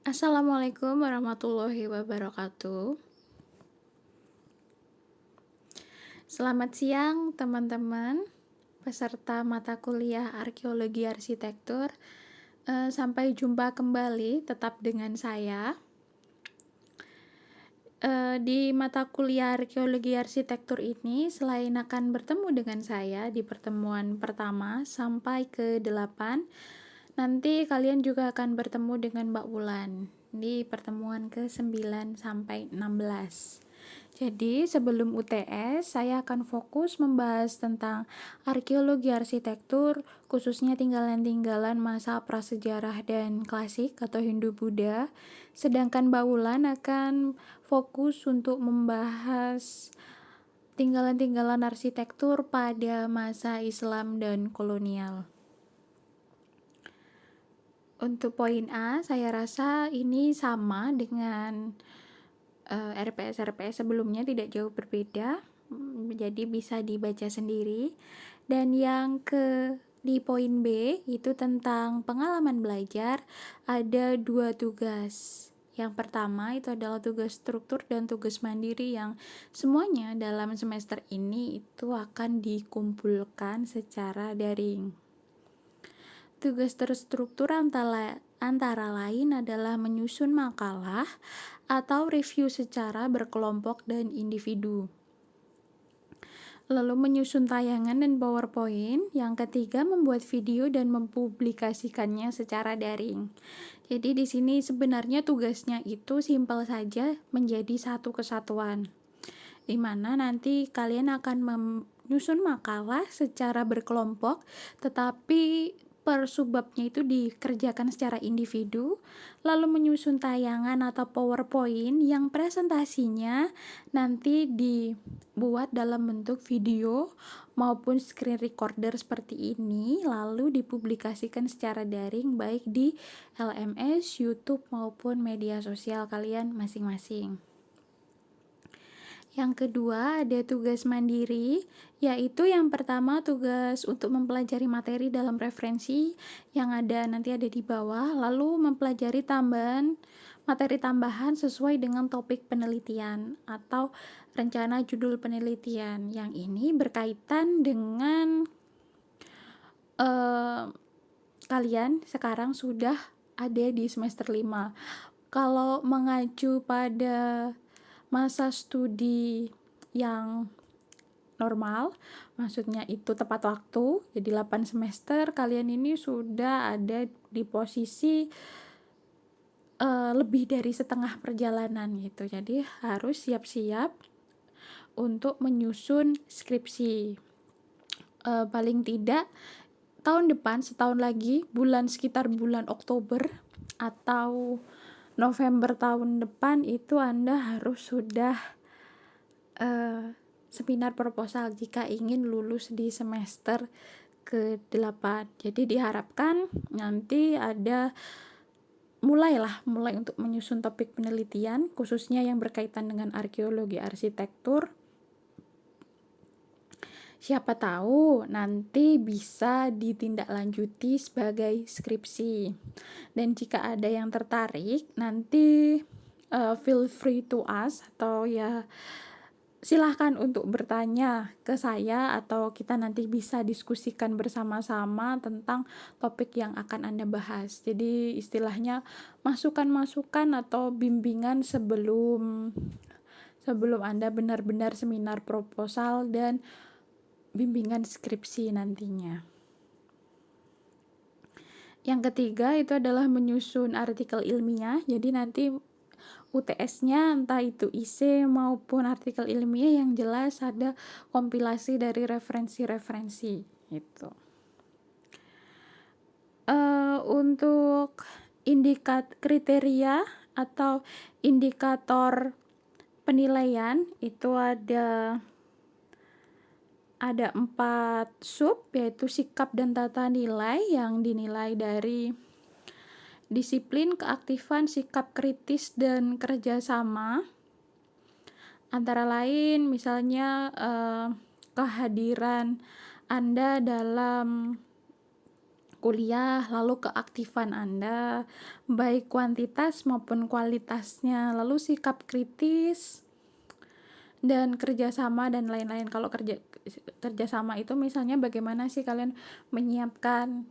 Assalamualaikum warahmatullahi wabarakatuh. Selamat siang teman-teman, peserta mata kuliah Arkeologi Arsitektur. Sampai jumpa kembali, tetap dengan saya. Di mata kuliah Arkeologi Arsitektur ini, selain akan bertemu dengan saya di pertemuan pertama sampai ke-8, nanti kalian juga akan bertemu dengan Mbak Wulan di pertemuan ke-9 sampai 16. Jadi, sebelum UTS, saya akan fokus membahas tentang arkeologi arsitektur, khususnya tinggalan-tinggalan masa prasejarah dan klasik atau Hindu-Buddha. Sedangkan Mbak Wulan akan fokus untuk membahas tinggalan-tinggalan arsitektur pada masa Islam dan kolonial. Untuk poin A, saya rasa ini sama dengan RPS sebelumnya, tidak jauh berbeda, jadi bisa dibaca sendiri. Dan di poin B itu tentang pengalaman belajar, ada 2 tugas. Yang pertama itu adalah tugas struktur dan tugas mandiri yang semuanya dalam semester ini itu akan dikumpulkan secara daring. Tugas terstruktur antara lain adalah menyusun makalah atau review secara berkelompok dan individu. Lalu menyusun tayangan dan PowerPoint. Yang ketiga, membuat video dan mempublikasikannya secara daring. Jadi di sini sebenarnya tugasnya itu simpel saja, menjadi satu kesatuan, di mana nanti kalian akan menyusun makalah secara berkelompok, tetapi per subbabnya itu dikerjakan secara individu, lalu menyusun tayangan atau PowerPoint yang presentasinya nanti dibuat dalam bentuk video maupun screen recorder seperti ini, lalu dipublikasikan secara daring baik di LMS, YouTube maupun media sosial kalian masing-masing. Yang kedua ada tugas mandiri, yaitu yang pertama tugas untuk mempelajari materi dalam referensi yang nanti ada di bawah, lalu mempelajari materi tambahan sesuai dengan topik penelitian atau rencana judul penelitian. Yang ini berkaitan dengan kalian sekarang sudah ada di semester 5. Kalau mengacu pada masa studi yang normal, maksudnya itu tepat waktu, jadi 8 semester, kalian ini sudah ada di posisi lebih dari setengah perjalanan gitu. Jadi harus siap-siap untuk menyusun skripsi. Paling tidak tahun depan, setahun lagi, sekitar bulan Oktober atau November tahun depan itu Anda harus sudah seminar proposal jika ingin lulus di semester ke-8. Jadi diharapkan nanti mulai untuk menyusun topik penelitian, khususnya yang berkaitan dengan arkeologi arsitektur. Siapa tahu nanti bisa ditindaklanjuti sebagai skripsi. Dan jika ada yang tertarik, nanti feel free to ask, atau ya silahkan untuk bertanya ke saya, atau kita nanti bisa diskusikan bersama-sama tentang topik yang akan Anda bahas. Jadi istilahnya masukan-masukan atau bimbingan sebelum Anda benar-benar seminar proposal dan bimbingan skripsi nantinya. Yang ketiga itu adalah menyusun artikel ilmiah. Jadi nanti UTS-nya entah itu IC maupun artikel ilmiah yang jelas ada kompilasi dari referensi-referensi itu. Untuk kriteria atau indikator penilaian itu ada 4 sub, yaitu sikap dan tata nilai yang dinilai dari disiplin, keaktifan, sikap kritis, dan kerjasama. Antara lain misalnya kehadiran Anda dalam kuliah, lalu keaktifan Anda, baik kuantitas maupun kualitasnya, lalu sikap kritis, dan kerjasama dan lain-lain. Kalau kerjasama itu misalnya bagaimana sih kalian menyiapkan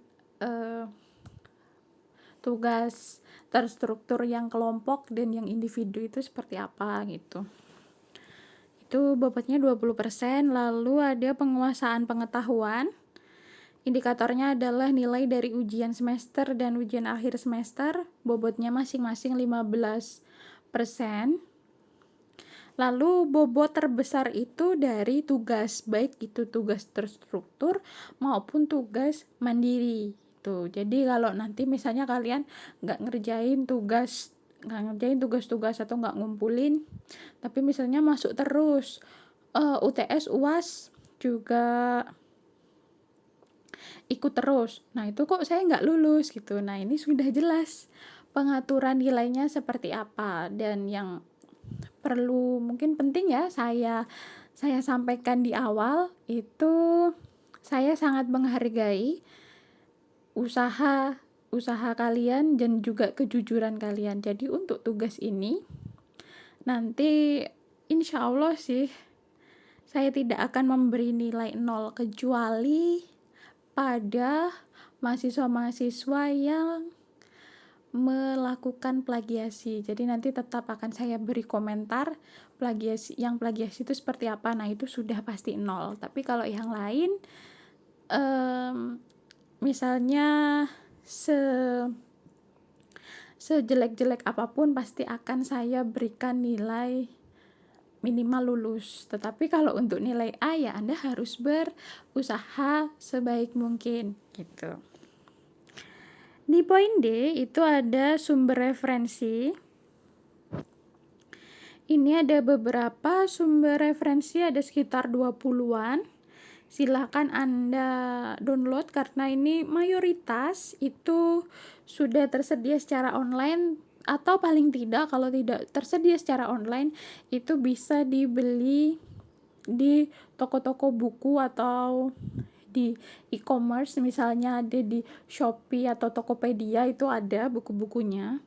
tugas terstruktur yang kelompok dan yang individu itu seperti apa gitu. Itu bobotnya 20%. Lalu ada penguasaan pengetahuan. Indikatornya adalah nilai dari ujian semester dan ujian akhir semester, bobotnya masing-masing 15%. Lalu bobot terbesar itu dari tugas, baik itu tugas terstruktur maupun tugas mandiri. Tuh, jadi kalau nanti misalnya kalian nggak ngerjain tugas-tugas atau nggak ngumpulin, tapi misalnya masuk terus UTS, UAS juga ikut terus, nah itu kok saya nggak lulus gitu. Nah ini sudah jelas pengaturan nilainya seperti apa. Dan yang perlu mungkin penting ya saya sampaikan di awal itu, saya sangat menghargai usaha kalian dan juga kejujuran kalian. Jadi untuk tugas ini nanti insya Allah sih saya tidak akan memberi nilai 0 kecuali pada mahasiswa-mahasiswa yang melakukan plagiasi. Jadi nanti tetap akan saya beri komentar plagiasi itu seperti apa. Nah itu sudah pasti 0. Tapi kalau yang lain misalnya sejelek-jelek apapun pasti akan saya berikan nilai minimal lulus. Tetapi kalau untuk nilai A ya Anda harus berusaha sebaik mungkin gitu. Di poin D itu ada sumber referensi. Ini ada beberapa sumber referensi, ada sekitar 20-an. Silahkan Anda download karena ini mayoritas itu sudah tersedia secara online, atau paling tidak kalau tidak tersedia secara online itu bisa dibeli di toko-toko buku atau di e-commerce, misalnya ada di Shopee atau Tokopedia, itu ada buku-bukunya.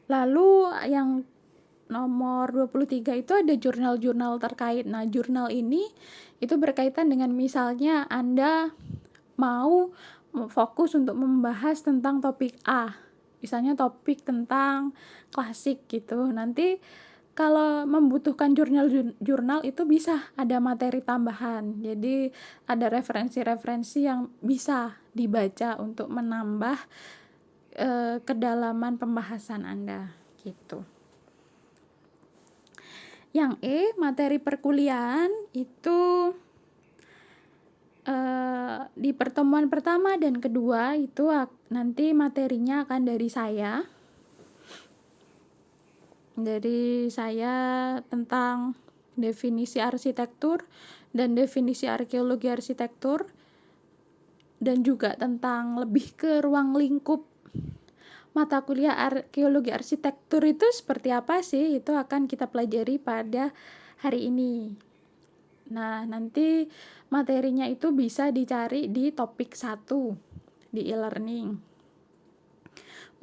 Lalu yang nomor 23 itu ada jurnal-jurnal terkait. Nah, jurnal ini itu berkaitan dengan misalnya Anda mau fokus untuk membahas tentang topik A, misalnya topik tentang klasik gitu. Nanti kalau membutuhkan jurnal itu bisa ada materi tambahan. Jadi ada referensi-referensi yang bisa dibaca untuk menambah kedalaman pembahasan Anda gitu. Yang E, materi perkuliahan itu di pertemuan pertama dan kedua itu nanti materinya akan dari saya tentang definisi arsitektur dan definisi arkeologi arsitektur, dan juga tentang lebih ke ruang lingkup mata kuliah arkeologi arsitektur itu seperti apa sih, itu akan kita pelajari pada hari ini. Nah, nanti materinya itu bisa dicari di topik 1 di e-learning.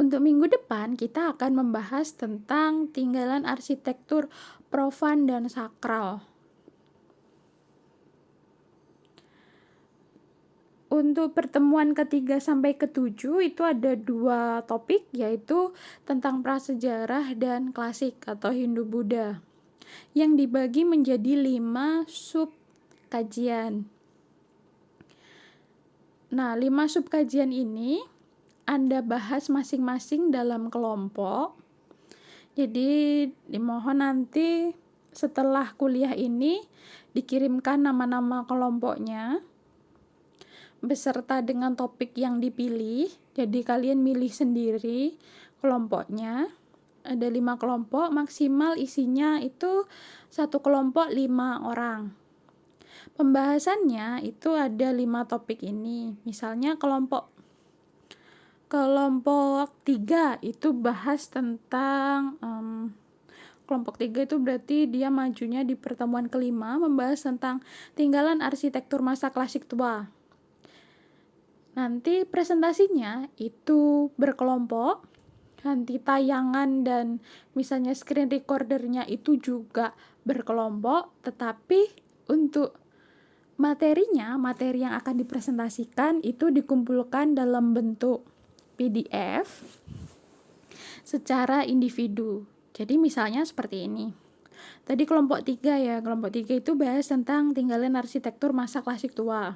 Untuk minggu depan kita akan membahas tentang tinggalan arsitektur profan dan sakral. Untuk pertemuan ketiga sampai ke-7 itu ada 2 topik, yaitu tentang prasejarah dan klasik atau Hindu-Buddha, yang dibagi menjadi 5 sub kajian. Nah, 5 sub kajian ini Anda bahas masing-masing dalam kelompok. Jadi dimohon nanti setelah kuliah ini dikirimkan nama-nama kelompoknya beserta dengan topik yang dipilih. Jadi kalian milih sendiri kelompoknya. Ada 5 kelompok, maksimal isinya itu satu kelompok 5 orang. Pembahasannya itu ada 5 topik ini. Misalnya kelompok 3 itu bahas tentang Kelompok 3 itu berarti dia majunya di pertemuan kelima, membahas tentang tinggalan arsitektur masa klasik tua. Nanti presentasinya itu berkelompok, nanti tayangan dan misalnya screen recordernya itu juga berkelompok, tetapi untuk materinya, materi yang akan dipresentasikan itu dikumpulkan dalam bentuk PDF secara individu. Jadi misalnya seperti ini. Tadi kelompok 3 ya, kelompok 3 itu bahas tentang tinggalan arsitektur masa klasik tua.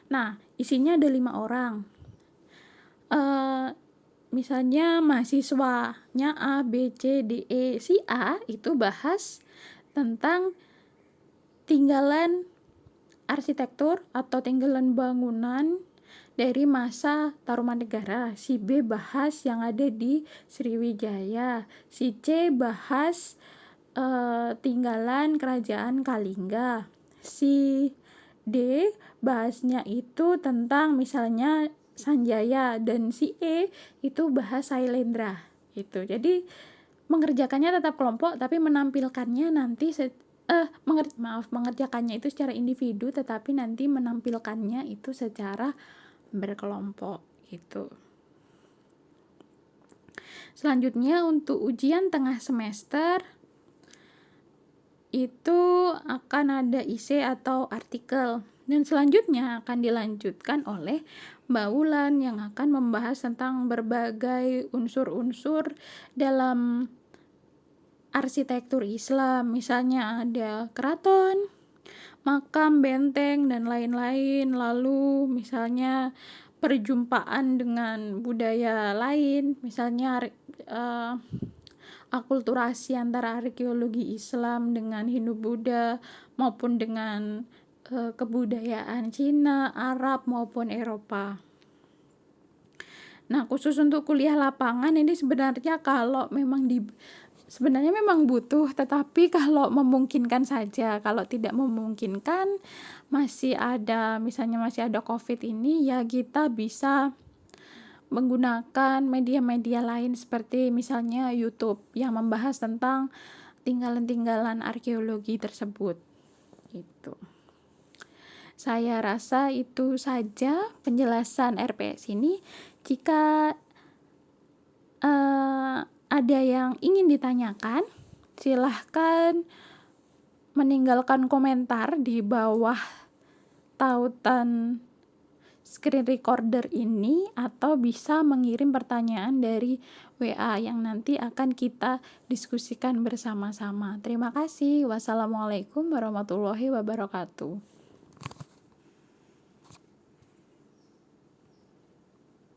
Nah, isinya ada 5 orang. Misalnya mahasiswanya A, B, C, D, E. Si A itu bahas tentang tinggalan arsitektur atau tinggalan bangunan dari masa Tarumanegara. Si B bahas yang ada di Sriwijaya. Si C bahas tinggalan kerajaan Kalingga. Si D bahasnya itu tentang misalnya Sanjaya, dan si E itu bahas Sailendra itu. Jadi mengerjakannya tetap kelompok tapi menampilkannya nanti mengerjakannya itu secara individu, tetapi nanti menampilkannya itu secara berkelompok gitu. Selanjutnya untuk ujian tengah semester itu akan ada IC atau artikel, dan selanjutnya akan dilanjutkan oleh Mbak Wulan yang akan membahas tentang berbagai unsur-unsur dalam arsitektur Islam. Misalnya ada keraton, makam, benteng, dan lain-lain. Lalu misalnya perjumpaan dengan budaya lain, misalnya akulturasi antara arkeologi Islam dengan Hindu-Buddha maupun dengan kebudayaan Cina, Arab maupun Eropa. Nah, khusus untuk kuliah lapangan ini sebenarnya sebenarnya memang butuh, tetapi kalau memungkinkan saja. Kalau tidak memungkinkan, misalnya masih ada COVID ini, ya kita bisa menggunakan media-media lain seperti misalnya YouTube yang membahas tentang tinggalan-tinggalan arkeologi tersebut gitu. Saya rasa itu saja penjelasan RPS ini. Jika ada yang ingin ditanyakan, silahkan meninggalkan komentar di bawah tautan screen recorder ini, atau bisa mengirim pertanyaan dari WA yang nanti akan kita diskusikan bersama-sama. Terima kasih. Wassalamualaikum warahmatullahi wabarakatuh.